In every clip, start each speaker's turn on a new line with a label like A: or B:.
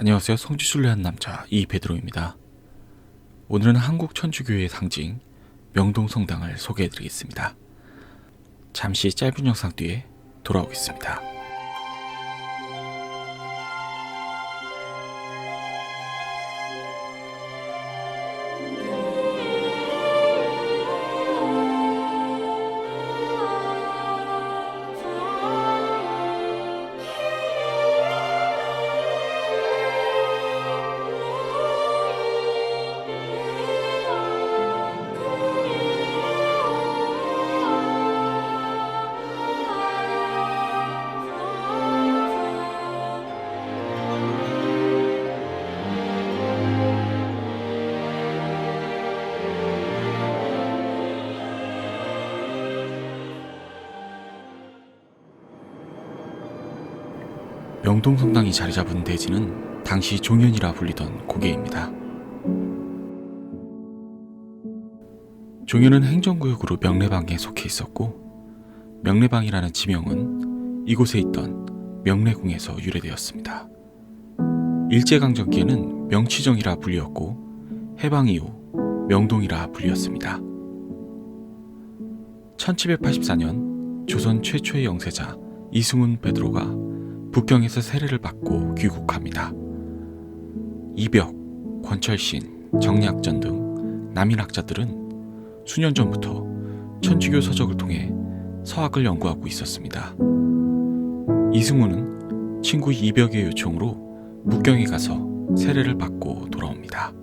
A: 안녕하세요. 성지순례한 남자 이베드로입니다. 오늘은 한국 천주교의 상징 명동성당을 소개해드리겠습니다. 잠시 짧은 영상 뒤에 돌아오겠습니다. 명동성당이 자리잡은 대지는 당시 종현이라 불리던 고개입니다. 종현은 행정구역으로 명례방에 속해 있었고, 명례방이라는 지명은 이곳에 있던 명례궁에서 유래되었습니다. 일제강점기에는 명치정이라 불리었고, 해방 이후 명동이라 불리었습니다. 1784년 조선 최초의 영세자 이승훈 베드로가 북경에서 세례를 받고 귀국합니다. 이벽, 권철신, 정약전 등 남인학자들은 수년 전부터 천주교 서적을 통해 서학을 연구하고 있었습니다. 이승훈은 친구 이벽의 요청으로 북경에 가서 세례를 받고 돌아옵니다.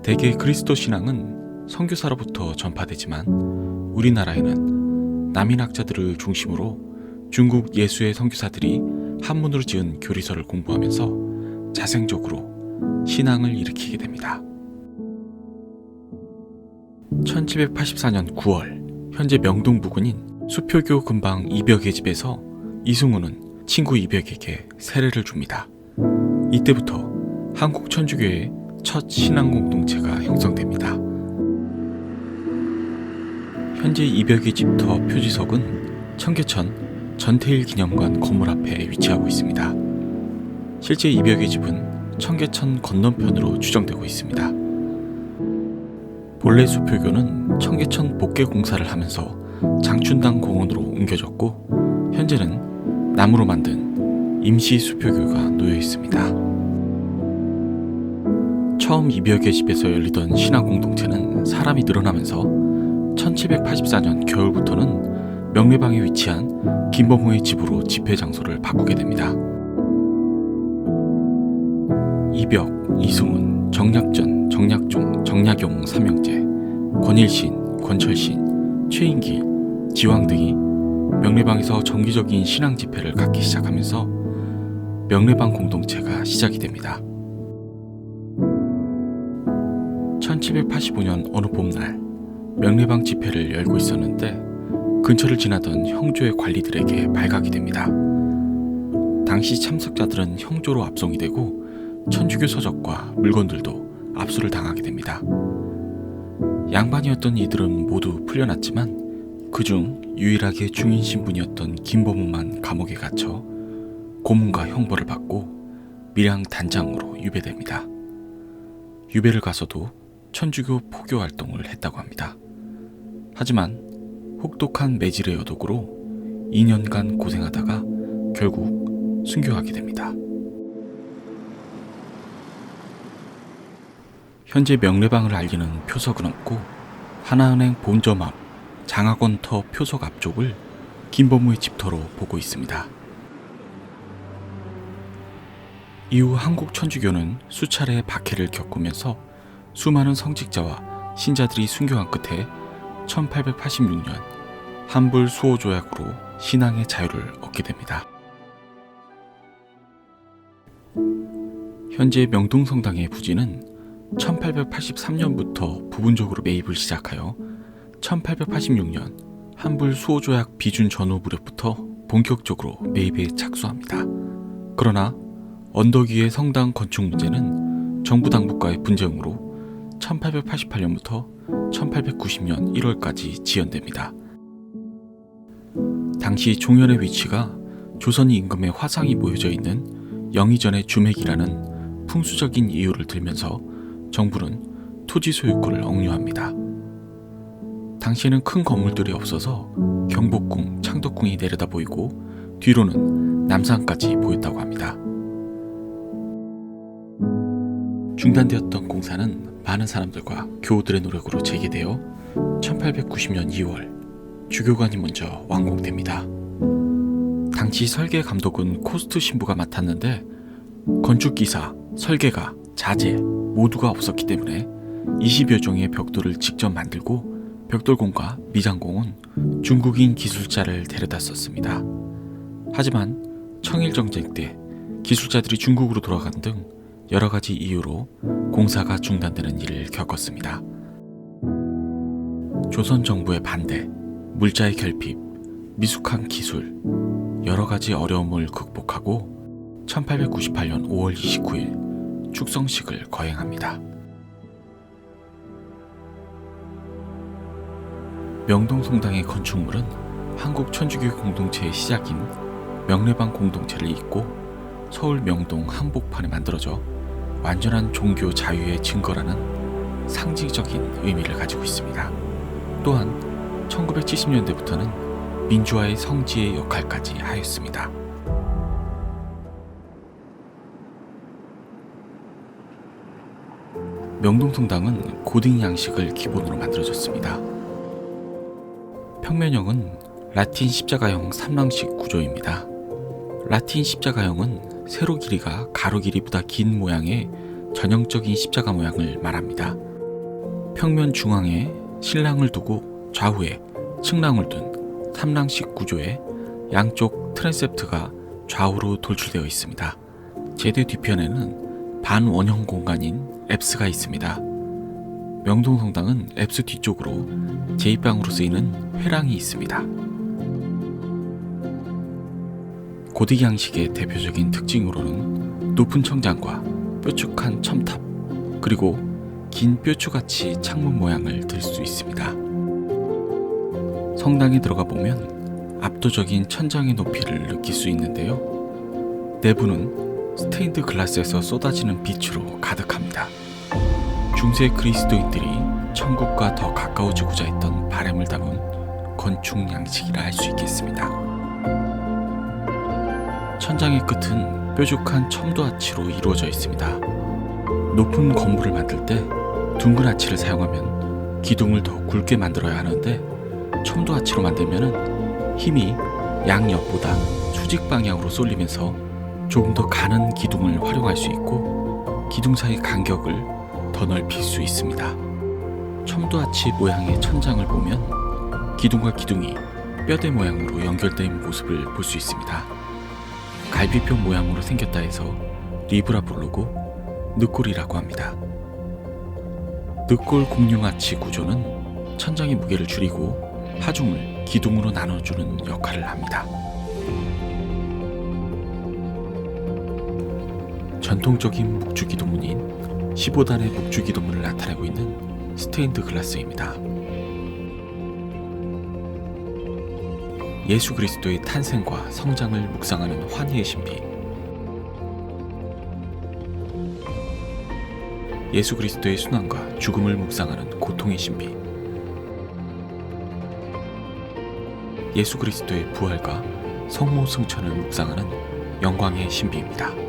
A: 대개 그리스도 신앙은 선교사로부터 전파되지만 우리나라에는 남인학자들을 중심으로 중국 예수의 선교사들이 한문으로 지은 교리서를 공부하면서 자생적으로 신앙을 일으키게 됩니다. 1784년 9월 현재 명동 부근인 수표교 근방 이벽의 집에서 이승훈은 친구 이벽에게 세례를 줍니다. 이때부터 한국 천주교의 첫 신앙 공동체가 형성됩니다. 현재 이벽의 집터 표지석은 청계천 전태일 기념관 건물 앞에 위치하고 있습니다. 실제 이벽의 집은 청계천 건너편으로 추정되고 있습니다. 본래 수표교는 청계천 복개 공사를 하면서 장춘당 공원으로 옮겨졌고, 현재는 나무로 만든 임시 수표교가 놓여 있습니다. 처음 이벽의 집에서 열리던 신앙 공동체는 사람이 늘어나면서 1784년 겨울부터는 명례방에 위치한 김범호의 집으로 집회 장소를 바꾸게 됩니다. 이벽, 이승훈, 정약전, 정약종, 정약용 삼형제, 권일신, 권철신, 최인길, 지왕 등이 명례방에서 정기적인 신앙 집회를 갖기 시작하면서 명례방 공동체가 시작이 됩니다. 1785년 어느 봄날 명례방 집회를 열고 있었는데 근처를 지나던 형조의 관리들에게 발각이 됩니다. 당시 참석자들은 형조로 압송이 되고 천주교 서적과 물건들도 압수를 당하게 됩니다. 양반이었던 이들은 모두 풀려났지만 그중 유일하게 중인 신분이었던 김범우만 감옥에 갇혀 고문과 형벌을 받고 밀양 단장으로 유배됩니다. 유배를 가서도 천주교 포교 활동을 했다고 합니다. 하지만 혹독한 매질의 여독으로 2년간 고생하다가 결국 순교하게 됩니다. 현재 명례방을 알리는 표석은 없고 하나은행 본점 앞 장학원터 표석 앞쪽을 김범우의 집터로 보고 있습니다. 이후 한국 천주교는 수차례의 박해를 겪으면서 수많은 성직자와 신자들이 순교한 끝에 1886년 한불 수호조약으로 신앙의 자유를 얻게 됩니다. 현재 명동성당의 부지는 1883년부터 부분적으로 매입을 시작하여 1886년 한불 수호조약 비준 전후 무렵부터 본격적으로 매입에 착수합니다. 그러나 언덕 위의 성당 건축 문제는 정부 당국과의 분쟁으로 1888년부터 1890년 1월까지 지연됩니다. 당시 종현의 위치가 조선 임금의 화상이 모여져 있는 영의전의 주맥이라는 풍수적인 이유를 들면서 정부는 토지 소유권을 억류합니다. 당시에는 큰 건물들이 없어서 경복궁, 창덕궁이 내려다 보이고 뒤로는 남산까지 보였다고 합니다. 중단되었던 공사는 많은 사람들과 교우들의 노력으로 재개되어 1890년 2월 주교관이 먼저 완공됩니다. 당시 설계 감독은 코스트 신부가 맡았는데 건축기사, 설계가, 자재 모두가 없었기 때문에 20여 종의 벽돌을 직접 만들고 벽돌공과 미장공은 중국인 기술자를 데려다 썼습니다. 하지만 청일전쟁 때 기술자들이 중국으로 돌아간 등 여러 가지 이유로 공사가 중단되는 일을 겪었습니다. 조선 정부의 반대, 물자의 결핍, 미숙한 기술, 여러 가지 어려움을 극복하고 1898년 5월 29일 축성식을 거행합니다. 명동성당의 건축물은 한국 천주교 공동체의 시작인 명례방 공동체를 잇고 서울 명동 한복판에 만들어져 완전한 종교 자유의 증거라는 상징적인 의미를 가지고 있습니다. 또한 1970년대부터는 민주화의 성지의 역할까지 하였습니다. 명동성당은 고딕 양식을 기본으로 만들어졌습니다. 평면형은 라틴 십자가형 삼랑식 구조입니다. 라틴 십자가형은 세로 길이가 가로 길이보다 긴 모양의 전형적인 십자가 모양을 말합니다. 평면 중앙에 신랑을 두고 좌우에 측랑을 둔 삼랑식 구조에 양쪽 트랜셉트가 좌우로 돌출되어 있습니다. 제대 뒤편에는 반원형 공간인 앱스가 있습니다. 명동성당은 앱스 뒤쪽으로 제2방으로 쓰이는 회랑이 있습니다. 고딕 양식의 대표적인 특징으로는 높은 청장과 뾰족한 첨탑, 그리고 긴 뾰추같이 창문 모양을 들 수 있습니다. 성당에 들어가 보면 압도적인 천장의 높이를 느낄 수 있는데요. 내부는 스테인드 글라스에서 쏟아지는 빛으로 가득합니다. 중세 그리스도인들이 천국과 더 가까워지고자 했던 바람을 담은 건축 양식이라 할 수 있겠습니다. 천장의 끝은 뾰족한 첨도 아치로 이루어져 있습니다. 높은 건물을 만들 때 둥근 아치를 사용하면 기둥을 더 굵게 만들어야 하는데 첨도 아치로 만들면 힘이 양옆보다 수직 방향으로 쏠리면서 조금 더 가는 기둥을 활용할 수 있고 기둥 사이 간격을 더 넓힐 수 있습니다. 첨도 아치 모양의 천장을 보면 기둥과 기둥이 뼈대 모양으로 연결된 모습을 볼 수 있습니다. 갈비뼈 모양으로 생겼다 해서 리브라 부르고 늑골이라고 합니다. 늑골 공룡아치 구조는 천장의 무게를 줄이고 하중을 기둥으로 나눠주는 역할을 합니다. 전통적인 묵주기도문인 15단의 묵주기도문을 나타내고 있는 스테인드 글라스입니다. 예수 그리스도의 탄생과 성장을 묵상하는 환희의 신비, 예수 그리스도의 순환과 죽음을 묵상하는 고통의 신비, 예수 그리스도의 부활과 성모 승천을 묵상하는 영광의 신비입니다.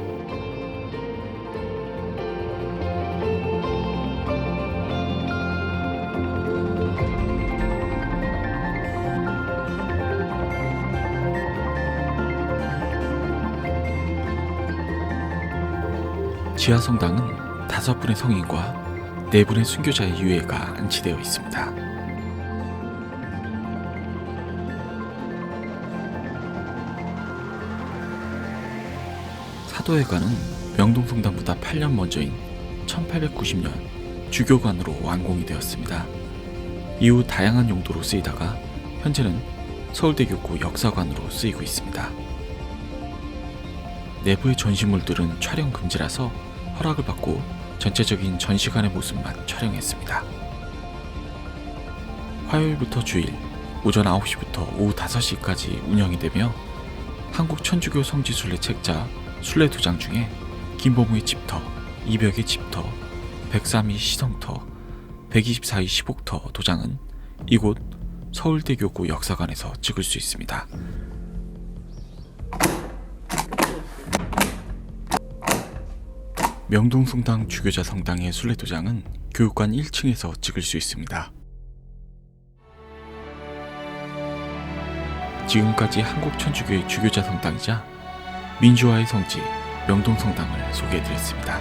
A: 지하성당은 5분의 성인과 4분의 순교자의 유해가 안치되어 있습니다. 사도회관은 명동성당보다 8년 먼저인 1890년 주교관으로 완공이 되었습니다. 이후 다양한 용도로 쓰이다가 현재는 서울대교구 역사관으로 쓰이고 있습니다. 내부의 전시물들은 촬영 금지라서 허락을 받고 전체적인 전시관의 모습만 촬영했습니다. 화요일부터 주일 오전 9시부터 오후 5시까지 운영이 되며 한국 천주교 성지순례 책자 순례 도장 중에 김보무의 집터, 이벽의 집터, 103위 시성터, 124위 시복터 도장은 이곳 서울대교구 역사관에서 찍을 수 있습니다. 명동성당 주교자 성당의 순례 도장은 교육관 1층에서 찍을 수 있습니다. 지금까지 한국천주교의 주교자 성당이자 민주화의 성지 명동성당을 소개해드렸습니다.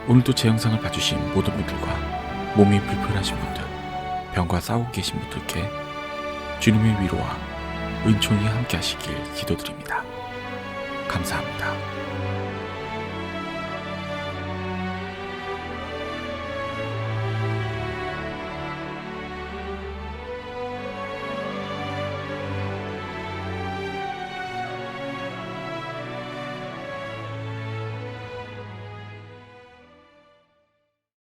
A: 오늘도 제 영상을 봐주신 모든 분들과 몸이 불편하신 분들, 병과 싸우고 계신 분들께 주님의 위로와 은총이 함께 하시길 기도드립니다. 감사합니다.